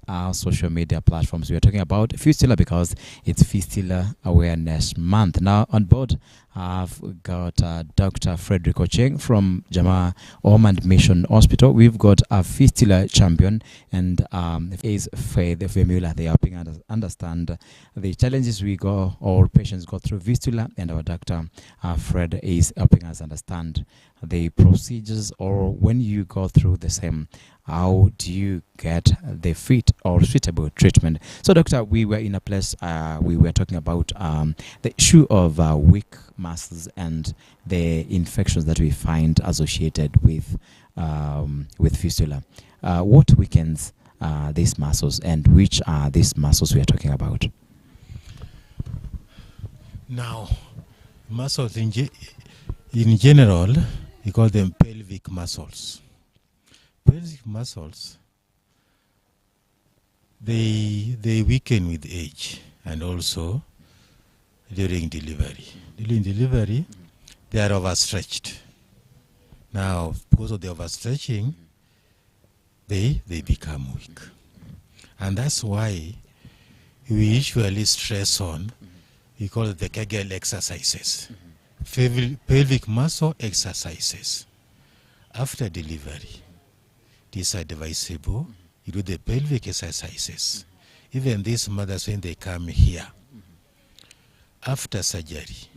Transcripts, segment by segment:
our social media platforms. We are talking about Fistula because it's Fistula Awareness Month. Now on board, I've got Dr. Frederick Ocheng from Jama Ormond Mission Hospital. We've got a Fistula champion and is Faith Femula. They are helping us understand the challenges we go or patients go through Fistula, and our doctor Fred is helping us understand the procedures, or when you go through the same, how do you get the fit or suitable treatment. So doctor, we were in a place we were talking about the issue of weak muscles and the infections that we find associated with fistula. What weakens these muscles, and which are these muscles we are talking about? Now, muscles in general, we call them pelvic muscles. Pelvic muscles, they weaken with age and also during delivery. During delivery, they are overstretched. Now, because of the overstretching, they become weak. And that's why we usually stress on, we call it the Kegel exercises. Pelvic muscle exercises. After delivery, these are advisable. You do the pelvic exercises. Even these mothers, when they come here, after surgery,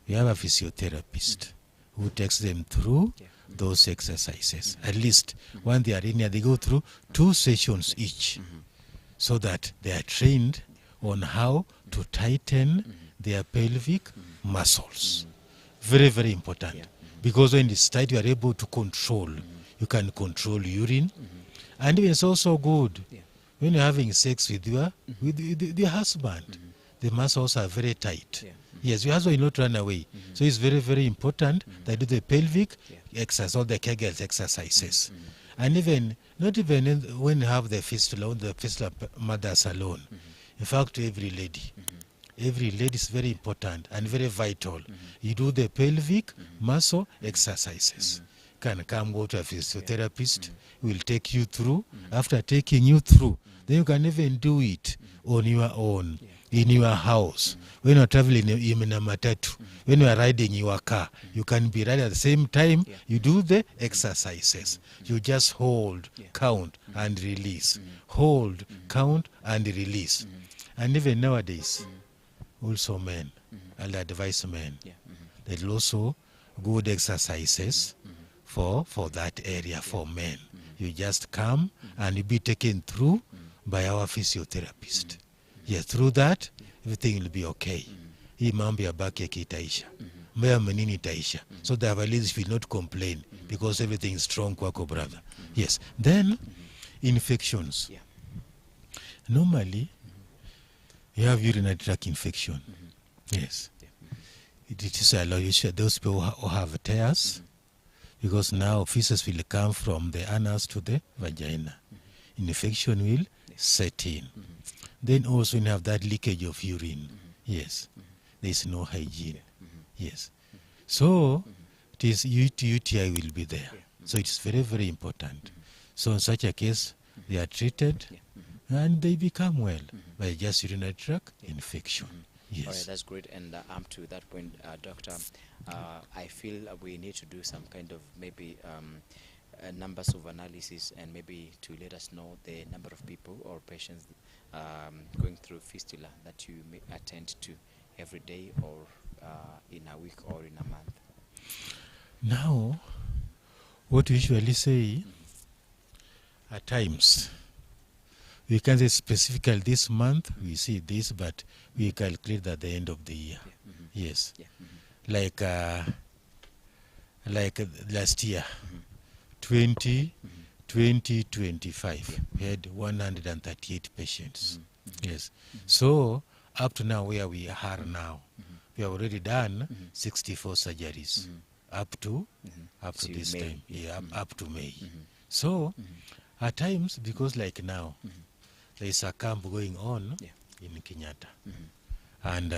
we have a physiotherapist who takes them through those exercises. At least when they are in here, they go through 2 sessions each, so that they are trained on how to tighten their pelvic muscles. Very, very important. Because when it's tight, you are able to control. You can control urine. And it's also good when you're having sex with your husband. The muscles are very tight. Yes, your husband will not run away. So it's very, very important that you do the pelvic exercise, all the Kegel exercises. And even, not even when you have the fistula mothers alone. In fact, every lady is very important and very vital. You do the pelvic muscle exercises. Can come go to a physiotherapist, will take you through. After taking you through, then you can even do it on your own, in your house. When you are traveling in a matatu, when you are riding your car, you can be riding at the same time. You do the exercises. You just hold, count, and release. Hold, count, and release. And even nowadays, also men, I'll advise men, there's also good exercises for that area for men. You just come and you be taken through by our physiotherapist. Yes, through that, everything will be okay. Hii mambo ya baki itaisha. Mbaya manini itaisha. So the avalis will not complain because everything is strong kwako, brother. Yes. Then, infections. Normally, you have urinary tract infection. Yes. It is allowed those people who have tears, because now feces will come from the anus to the vagina. Infection will set in. Then also you have that leakage of urine. Yes. There is no hygiene. Yes. So it is UTI will be there. So it's very, very important. So in such a case, they are treated and they become well by just urinary tract infection. Yes. All right, that's great. And to that point, doctor, I feel we need to do some kind of maybe numbers of analysis, and maybe to let us know the number of people or patients going through fistula that you may attend to every day, or in a week, or in a month. Now, what we usually say, at times, we can say specifically this month we see this, but we calculate at the end of the year. Yes. Like last year, 2025, we had 138 patients. Yes. So up to now, where we are now, we have already done 64 surgeries up to this May. Time. Up to May. So at times, because like now, there is a camp going on in Kenyatta, and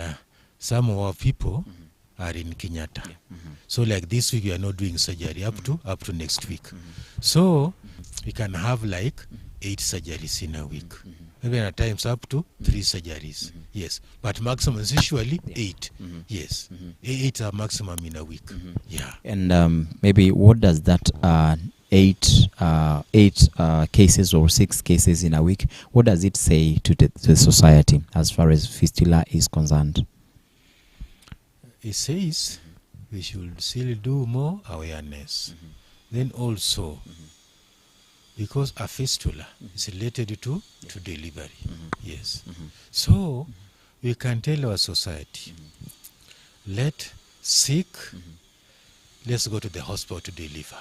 some of our people are in Kenyatta. So like this week we are not doing surgery up to next week. So we can have like 8 surgeries in a week. Even at times up to 3 surgeries. Yes. But maximum is usually 8. Yes. 8 are maximum in a week. Yeah. And maybe what does that 8 cases or 6 cases in a week, what does it say to the society as far as fistula is concerned? It says we should still do more awareness. Then also, because a fistula is related to delivery. Yes. So we can tell our society, let's go to the hospital to deliver.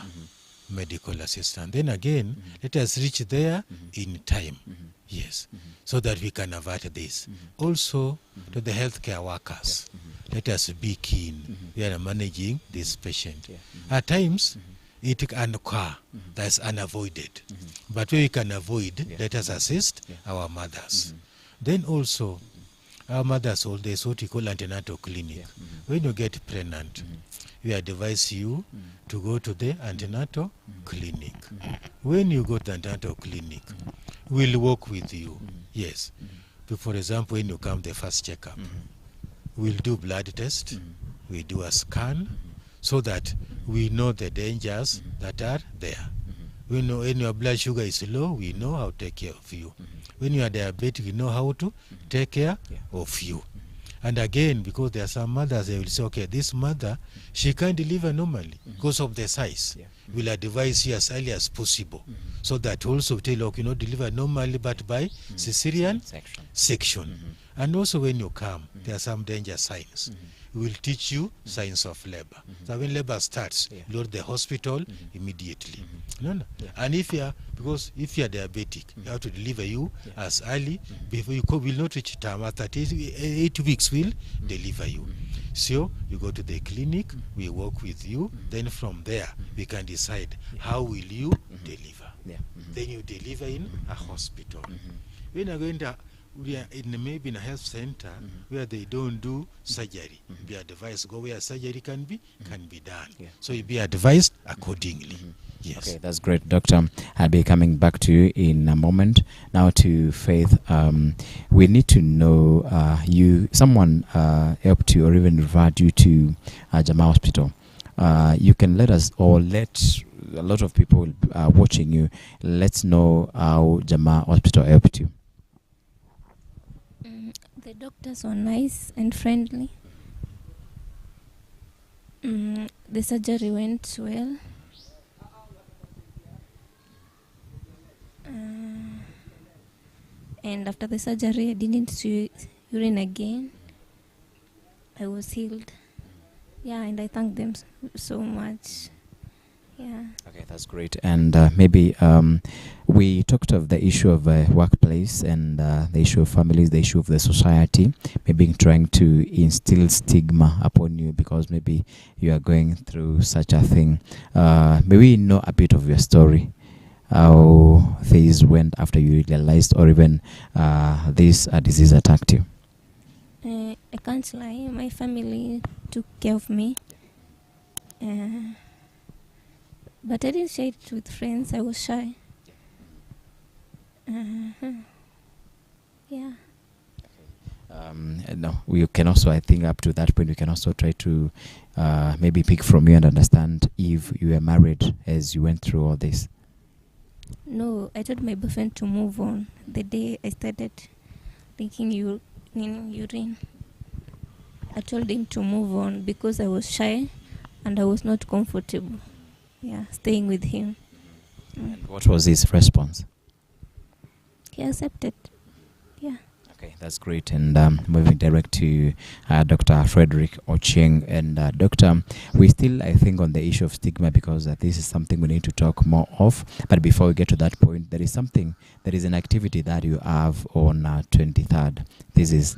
Medical assistance. Then again, let us reach there in time. Yes. So that we can avert this. Also, to the healthcare workers, let us be keen. We are managing this patient. At times, it can occur. That's unavoided. But where we can avoid, let us assist our mothers. Then also, our mothers, there's what we call antenatal clinic. When you get pregnant, we advise you to go to the antenatal clinic. When you go to the antenatal clinic, we'll work with you. Yes. For example, when you come the first checkup, we'll do blood test, we do a scan, so that we know the dangers that are there. We know when your blood sugar is low, we know how to take care of you. When you are diabetic, we know how to take care of you. And again, because there are some mothers, they will say, okay, this mother, she can't deliver normally because of the size. We'll advise you as early as possible. So that also tell, okay, deliver normally, but by cesarean section. And also when you come, there are some danger signs. We will teach you signs of labor. So when labor starts, you go to the hospital immediately. And if you are diabetic, you have to deliver you as early before you will not reach term. After 8 weeks, we'll deliver you. So you go to the clinic, we work with you. Then from there, we can decide how will you deliver. Then you deliver in a hospital. When you're going to maybe in a health center where they don't do surgery, be advised go where surgery can be done. So you be advised accordingly. Yes. Okay, that's great, Doctor. I'll be coming back to you in a moment. Now to Faith, we need to know someone helped you or even referred you to Jama Hospital. You can let us, or let a lot of people watching you, let's know how Jama Hospital helped you. The doctors were nice and friendly. The surgery went well. And after the surgery, I didn't see urine again. I was healed. Yeah, and I thank them so much. Yeah. Okay, that's great. And maybe we talked of the issue of workplace and the issue of families, the issue of the society, maybe trying to instill stigma upon you because maybe you are going through such a thing. Maybe know a bit of your story, how things went after you realized or even this disease attacked you. I can't lie. My family took care of me. But I didn't share it with friends. I was shy. Yeah. No, we can also, I think, up to that point, we can also try to maybe pick from you and understand if you were married as you went through all this. No, I told my boyfriend to move on the day I started taking urine. I told him to move on because I was shy and I was not comfortable. Yeah, staying with him. And what was his response? He accepted. Yeah. Okay, that's great. And moving direct to Dr. Frederick Ochieng. And Doctor, we still, I think, on the issue of stigma because this is something we need to talk more of. But before we get to that point, there is an activity that you have on 23rd. This is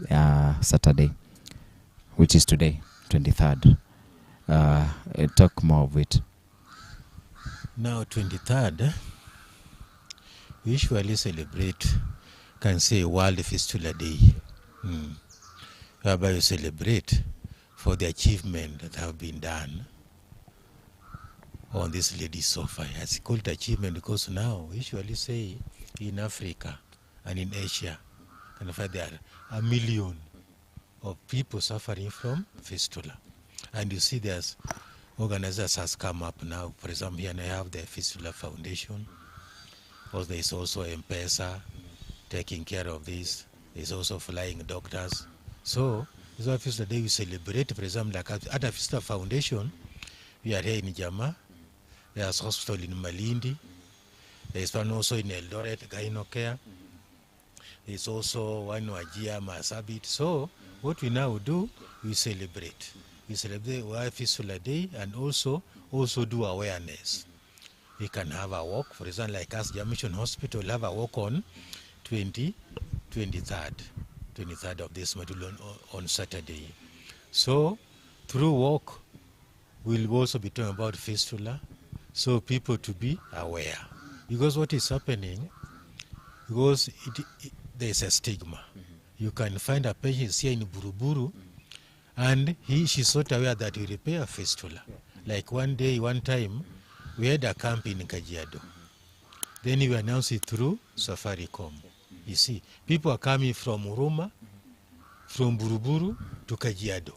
Saturday, which is today, 23rd. Talk more of it. Now, 23rd, we usually celebrate, can say, World Fistula Day, whereby we celebrate for the achievement that have been done on this lady so far. It's called achievement because now we usually say in Africa and in Asia, and find there are 1 million of people suffering from fistula. And you see there's organizers has come up now. For example, here I have the Fistula Foundation. Because there is also M-Pesa taking care of this. There's also flying doctors. So this is Fistula Day we celebrate. For example, like at the Fistula Foundation, we are here in Jama. There's a hospital in Malindi. There's one also in Eldoret, Gyno Care. There's also one Wajia, Masabit. So what we now do, we celebrate. We celebrate World Fistula Day and also do awareness. We can have a walk, for example, like us, Jam Mission Hospital, have a walk on 23rd of this month on Saturday. So through walk, we'll also be talking about fistula, so people to be aware. Because what is happening, because there's a stigma. You can find a patient here in Buruburu, and she's not aware that we repair fistula. Like one time, we had a camp in Kajiado. Then we announced it through Safaricom. You see, people are coming from Uruma, from Buruburu to Kajiado.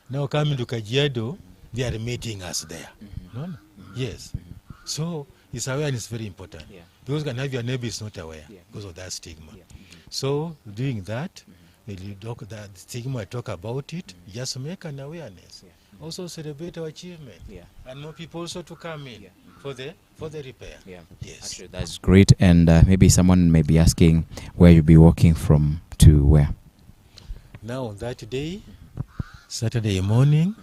Now coming to Kajiado, they are meeting us there. No? Yes. So this awareness is very important. Because you can have your neighbor is not aware because of that stigma. So doing that, that stigma, talk about it, just make an awareness. Also celebrate our achievement. And more people also to come in for the repair. Yes. Actually, that's great. And maybe someone may be asking where you'll be walking from to where? Now on that day, Saturday morning,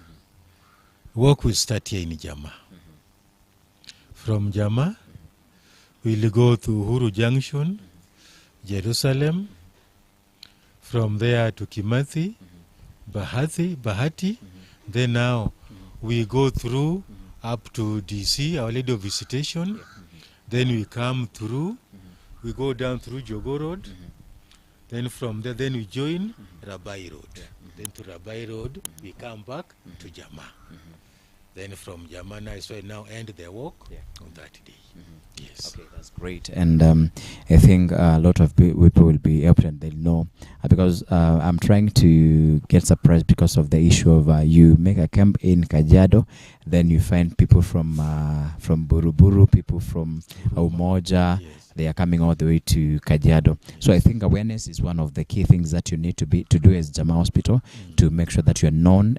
walk will start here in Jama. From Jama, we'll go to Huru Junction, Jerusalem. From there to Kimathi, Bahati. Then now we go through up to DC, Our Lady of Visitation. Then we come through, we go down through Jogo Road. Then from there, then we join Rabai Road. Then to Rabai Road, we come back to Jama. Then from Jama, now end the walk on that day. Yes. Okay, that's great. And I think a lot of people will be helped and they'll know because I'm trying to get surprised because of the issue of you make a camp in Kajiado, then you find people from Buruburu, people from Umoja. They are coming all the way to Kajiado. So I think awareness is one of the key things that you need to do as Jama Hospital to make sure that you're known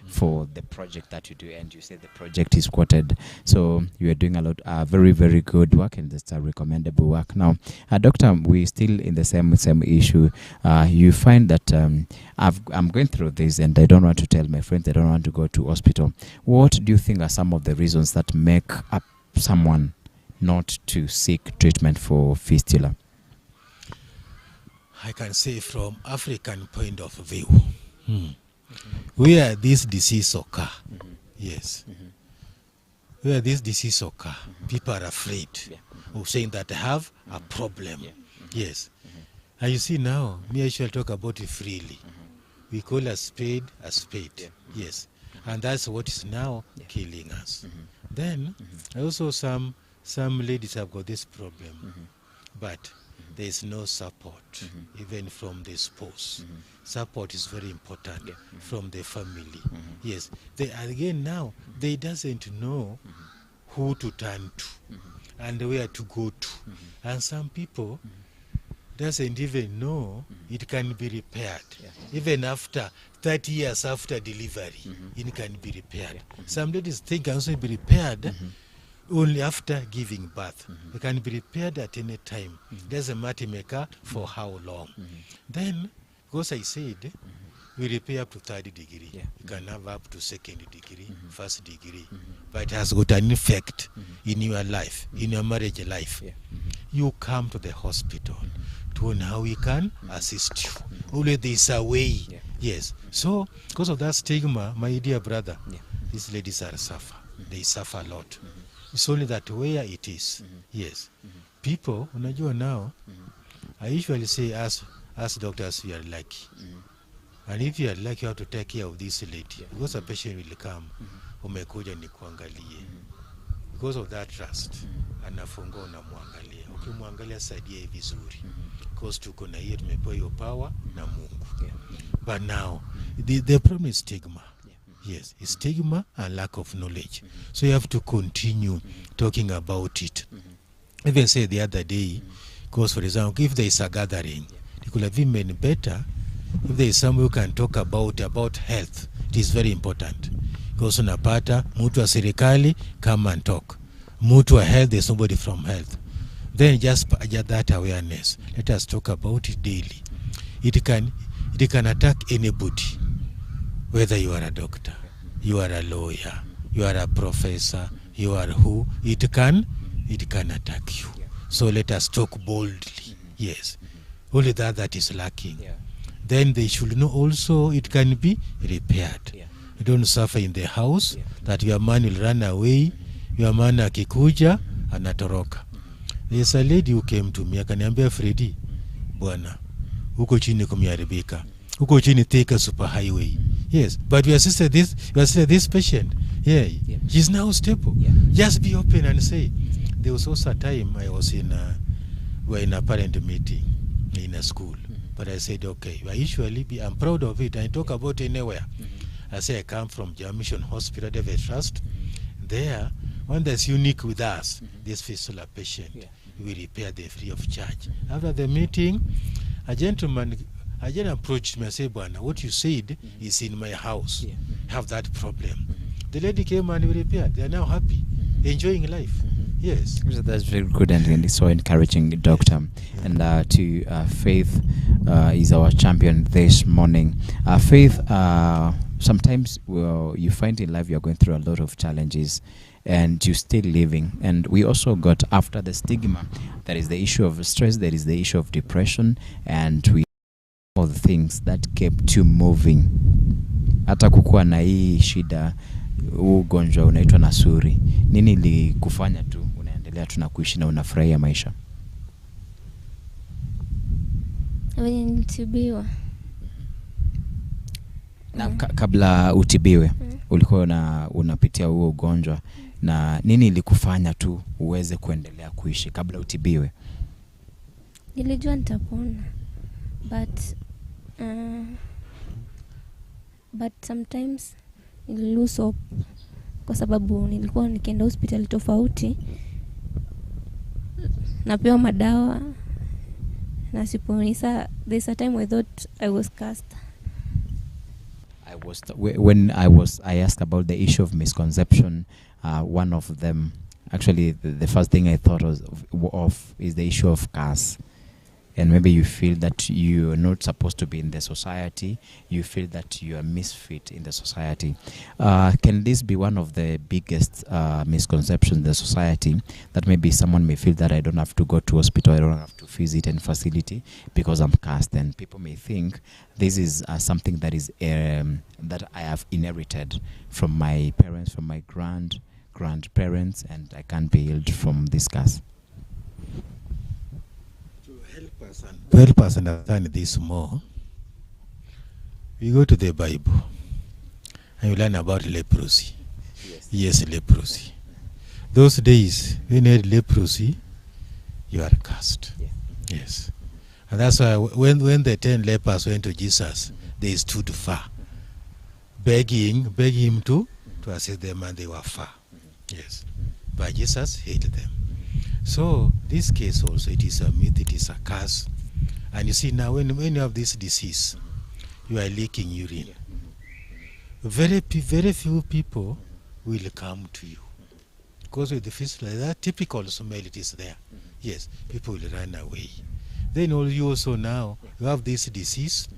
for the project that you do. And you say the project is quoted. So you are doing a lot, very, very good work, and that's a recommendable work. Now, Doctor, we're still in the same issue. You find that I'm going through this and I don't want to tell my friends, I don't want to go to hospital. What do you think are some of the reasons that make up someone not to seek treatment for fistula? I can say from African point of view, where this disease occur, where this disease occur, people are afraid of saying that I have a problem. Yes. And you see now, me I shall talk about it freely. We call a spade a spade. Yes. And that's what is now killing us. Then also some ladies have got this problem, but there is no support, even from the spouse. Support is very important from the family. Yes, they again now they doesn't know who to turn to and where to go to, and some people doesn't even know it can be repaired. Even after 30 years after delivery, it can be repaired. Some ladies think it can also be repaired only after giving birth. It can be repaired at any time. Doesn't matter for how long. Then, because I said, we repair up to 3rd degree. You can have up to 2nd degree, 1st degree. But it has got an effect in your life, in your marriage life. You come to the hospital to know how we can assist you. Only there is a way. Yes. So, because of that stigma, my dear brother, these ladies are suffer. They suffer a lot. It's only that where it is. Yes. People, unajua now, I usually say, as doctors, we are lucky. And if you are lucky, you have to take care of this lady. Because a patient will come, umekuja ni kuangalie. Because of that trust, anafunga unamwangalia. kumwangalia saidie vizuri. Because tuko na hiyo tumepewa hiyo power na Mungu. But now the problem is stigma. Yes, it's stigma and lack of knowledge. So you have to continue talking about it. Even say the other day, because for example, if there is a gathering, it could have been better if there is someone who can talk about health. It is very important. Because unapata mtu wa serikali come and talk. Mtu wa health, there's somebody from health. Then just that awareness. Let us talk about it daily. It can attack anybody. Whether you are a doctor, you are a lawyer, you are a professor, you are who, it can attack you. So let us talk boldly. Yes. Only that is lacking. Then they should know also it can be repaired. You don't suffer in the house that your man will run away, your man akikuja anatoroka. There's a lady who came to me akaniambia, Freddy, bwana, huko chini kumeharibika. Huko chini take a super highway. Yes, but we assisted this patient. Yeah, she's now stable. Just be open and say. There was also a time I was we're in a parent meeting in a school. But I said, okay, I'm proud of it. I talk about anywhere. I say I come from Jam Mission Hospital, David Trust. There, one that's unique with us, this fistula patient, we repair them free of charge. After the meeting, a gentleman approached me and said, Bwana, what you said is in my house. Have that problem. The lady came and we repaired. They are now happy, enjoying life. Yes. That's very good and so encouraging, Doctor. And to Faith is our champion this morning. Faith, sometimes you find in life you're going through a lot of challenges and you're still living. And we also got, after the stigma, there is the issue of stress, there is the issue of depression, and we all the things that kept you moving. Hata kukuwa na hii shida, ugonjwa unaitwa nasuri. Nini ilikufanya tu unaendelea tu na kuishi na unafurahia maisha? Nilitibiwa. Na kabla utibiwe, ulikuwa unapitia huo ugonjwa, na nini ilikufanya tu uweze kuendelea kuishi kabla utibiwe? Nilijua nitapona. But sometimes I lose hope. Kwa sababu nilikuwa nikienda hospitali tofauti, napewa madawa na siponi. There's a time I thought I was cast. I asked about the issue of misconception. One of them, actually, the first thing I thought of is the issue of curse. And maybe you feel that you're not supposed to be in the society. You feel that you are misfit in the society. Can this be one of the biggest misconceptions in the society, that maybe someone may feel that I don't have to go to hospital, I don't have to visit any facility because I'm cast, and people may think this is something that is that I have inherited from my parents, from my grandparents, and I can't be healed from this curse? To help us understand this more, we go to the Bible and you learn about leprosy. Yes, leprosy. Those days, when you had leprosy, you are cursed. Yes. And that's why when the 10 lepers went to Jesus, they stood far, begging him to assist them, and they were far. Yes. But Jesus healed them. So this case also, it is a myth, it is a curse. And you see now, when you have this disease, you are leaking urine. Very few people will come to you. Because with the fistula, that typical smell, it is there. Yes, people will run away. Then you also now, you have this disease,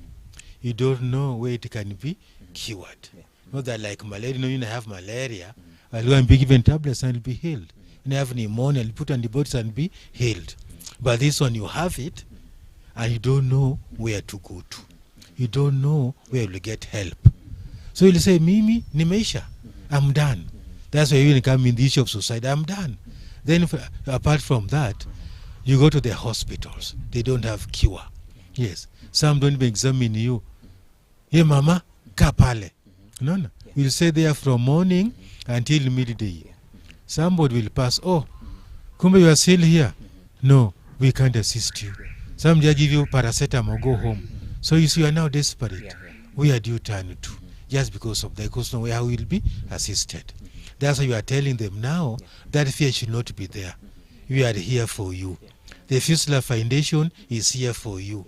you don't know where it can be cured. Not that like malaria, you have malaria, I'll go and be given tablets and be healed. When you have pneumonia, you put antibiotics and be healed. But this one, you have it, and you don't know where to go to. You don't know where you'll get help. So you'll say, Mimi, nimeisha, I'm done. That's why you come in the issue of suicide, I'm done. Then apart from that, you go to the hospitals. They don't have cure. Yes. Some don't even examine you. Hey, mama, kapale. No. We'll stay there from morning until midday. Somebody will pass. Oh, kumbe you are still here. no, we can't assist you. Some just give you paracetamol, go home. So you see, you are now desperate. Where do you turn to? Just because of that, because nowhere will be assisted. That's why you are telling them now that fear should not be there. We are here for you. The Fistula Foundation is here for you.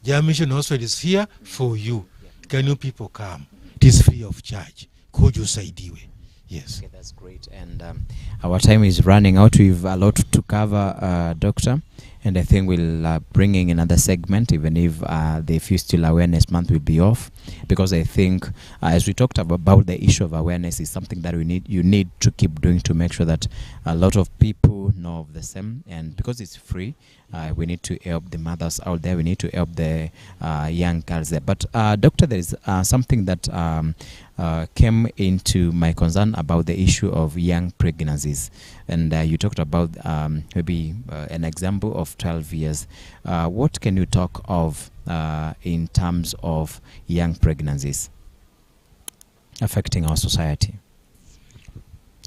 Jama Mission Hospital is here for you. Can you people come? It is free of charge. Could you saidiwe? Yes. Okay, that's great. And our time is running out. We've a lot to cover, Doctor. And I think we'll bring in another segment, even if the Fistula Awareness Month will be off, because I think, as we talked about the issue of awareness, is something that you need to keep doing to make sure that a lot of people know of the same. And because it's free, we need to help the mothers out there. We need to help the young girls there. But Doctor, there is something that came into my concern about the issue of young pregnancies. And you talked about maybe an example of 12 years. What can you talk of in terms of young pregnancies affecting our society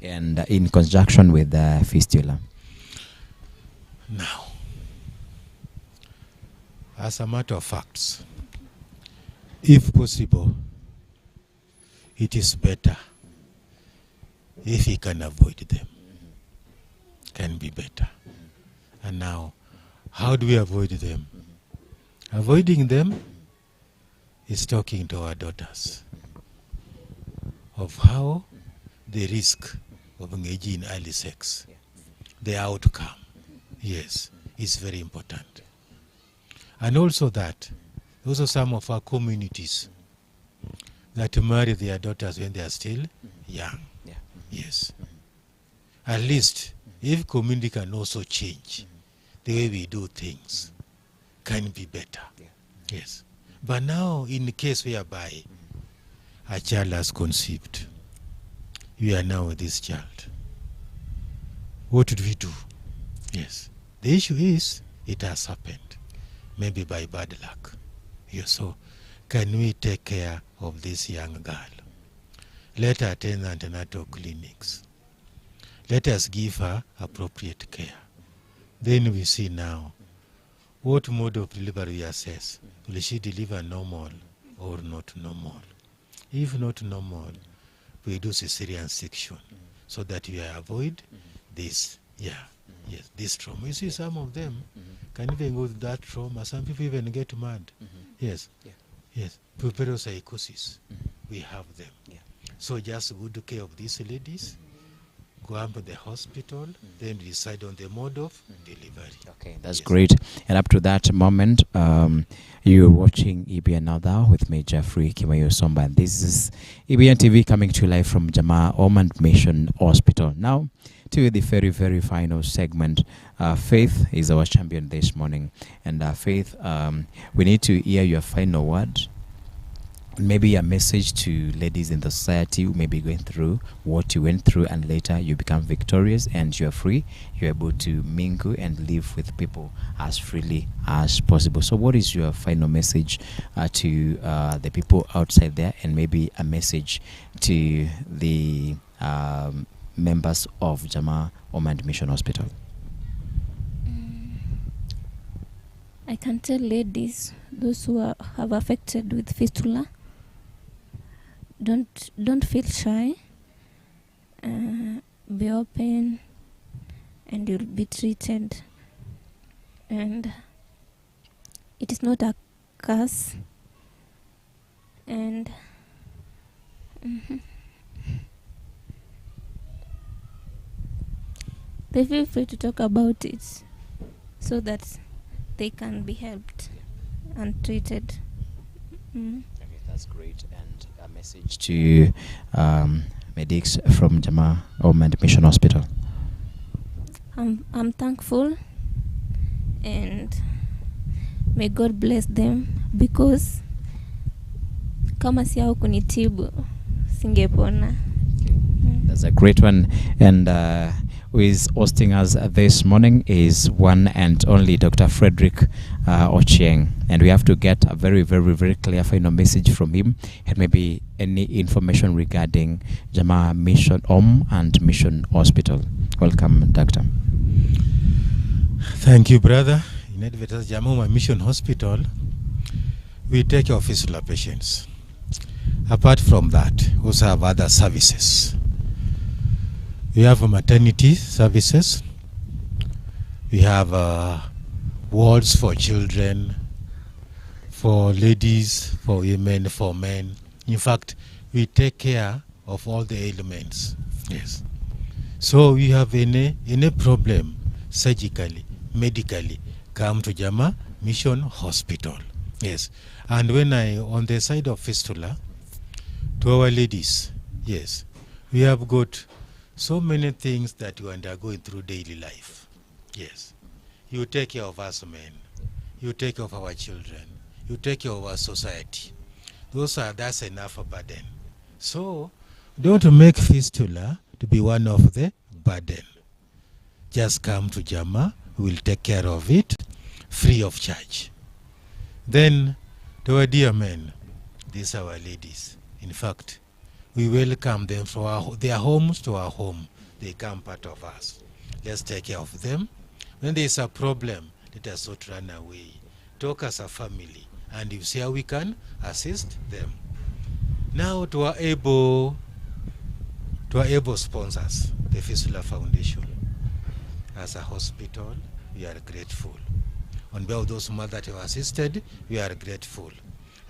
and in conjunction with the fistula? Now, as a matter of facts, if possible, it is better if we can avoid them. Can be better. And now, how do we avoid them? Avoiding them is talking to our daughters of how the risk of engaging in early sex, the outcome, yes, is very important. And also that, also some of our communities that marry their daughters when they are still young. Yes. At least, if community can also change the way we do things, can be better. Yes. But now, in the case whereby a child has conceived, we are now with this child, what do we do? Yes. The issue is, it has happened, maybe by bad luck. Yes. So, can we take care of this young girl? Let her attend antenatal clinics. Let us give her appropriate care. Then we see now what mode of delivery we assess. Will she deliver normal or not normal? If not normal, we do cesarean section so that we avoid this. Yes, this trauma. You see, some of them can even go to that trauma. Some people even get mad. Yes. Puerperal psychosis. We have them. So just good care of these ladies. Go up to the hospital, then decide on the mode of delivery. Okay, that's great. And up to that moment, you're watching EBN Now with me, Jeffrey Kimayo Somba. And this is EBN TV coming to you live from Jama Ormond Mission Hospital. Now, to the very, very final segment. Faith is our champion this morning. And Faith, we need to hear your final word. Maybe a message to ladies in the society who may be going through what you went through, and later you become victorious and you're free. You're able to mingle and live with people as freely as possible. So what is your final message to the people outside there, and maybe a message to the members of Jama Ormond Mission Hospital? I can tell ladies, those who have affected with fistula, don't feel shy. Be open, and you'll be treated. And it is not a curse. And they feel free to talk about it, so that they can be helped and treated. Okay, that's great. And a message to medics from Jama Ormond Mission Hospital. I'm thankful, and may God bless them, because kama si hao kunitibu singepona. That's a great one. And who is hosting us this morning is one and only Dr. Frederick Ochieng. And we have to get a very, very, very clear final message from him, and maybe any information regarding Jama Mission Home and Mission Hospital. Welcome, Doctor. Thank you, brother. In Adventist Jamoma Mission Hospital, we take care of fistula patients. Apart from that, we also have other services. We have maternity services. We have wards for children, for ladies, for women, for men. In fact, we take care of all the ailments. Yes. So we have any problem surgically, medically, come to Jama Mission Hospital. Yes. And when on the side of fistula, to our ladies, yes, we have got so many things that you undergo through daily life. Yes. You take care of us men. You take care of our children. You take care of our society. That's enough a burden. So don't make fistula to be one of the burden. Just come to Jama, we'll take care of it free of charge. Then to our dear men, these are our ladies. In fact, we welcome them from their homes to our home. They come part of us. Let's take care of them. When there is a problem, let us not run away. Talk as a family, and you see how we can assist them. Now to our able sponsors, the Fistula Foundation. As a hospital, we are grateful. On behalf of those mothers that have assisted, we are grateful.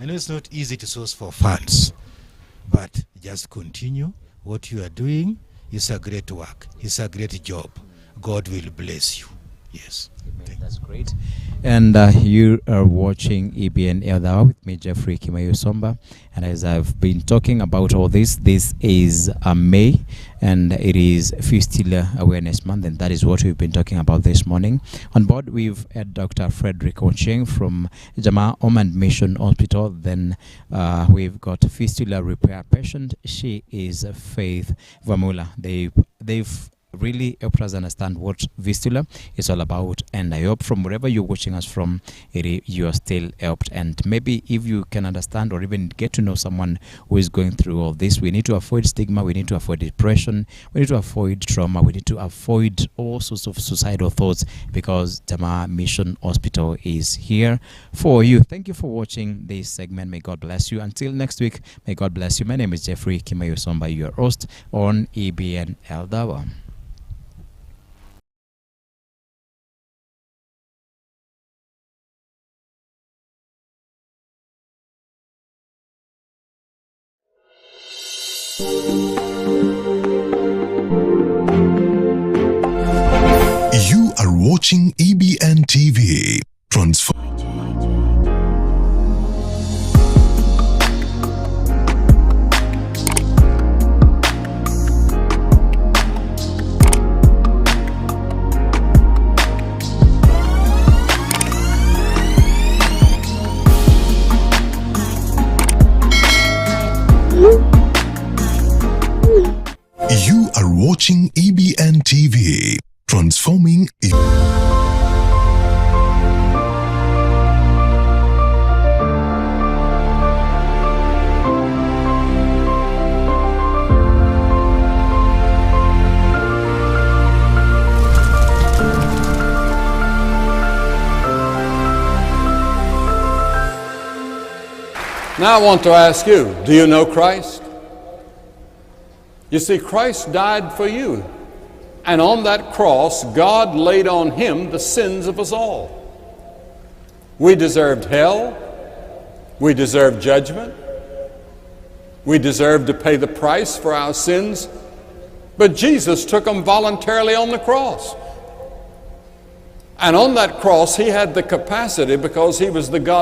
I know it's not easy to source for funds, but just continue. What you are doing is a great work. It's a great job. God will bless you. Yes. That's great. And you are watching EBN Eldawa with me, Jeffrey Kimayo Somba. And as I've been talking about all this is May, and it is Fistula Awareness Month, and that is what we've been talking about this morning. On board, we've had Dr. Frederick Ocheng from Jama Ormond Mission Hospital. Then we've got Fistula repair patient. She is Faith Vamula. They've really helped us understand what fistula is all about, and I hope from wherever you're watching us from, you are still helped. And maybe if you can understand or even get to know someone who is going through all this, we need to avoid stigma, we need to avoid depression, we need to avoid trauma, we need to avoid all sorts of suicidal thoughts, because Jama Mission Hospital is here for you. Thank you for watching this segment. May God bless you. Until next week, may God bless you. My name is Jeffrey Kimayo Somba, your host on EBN Eldawa. You are watching EBN TV. Transform. You are watching EBN TV. Transforming. Now I want to ask you, do you know Christ? You see, Christ died for you. And on that cross, God laid on him the sins of us all. We deserved hell. We deserved judgment. We deserved to pay the price for our sins. But Jesus took them voluntarily on the cross. And on that cross, he had the capacity, because he was the God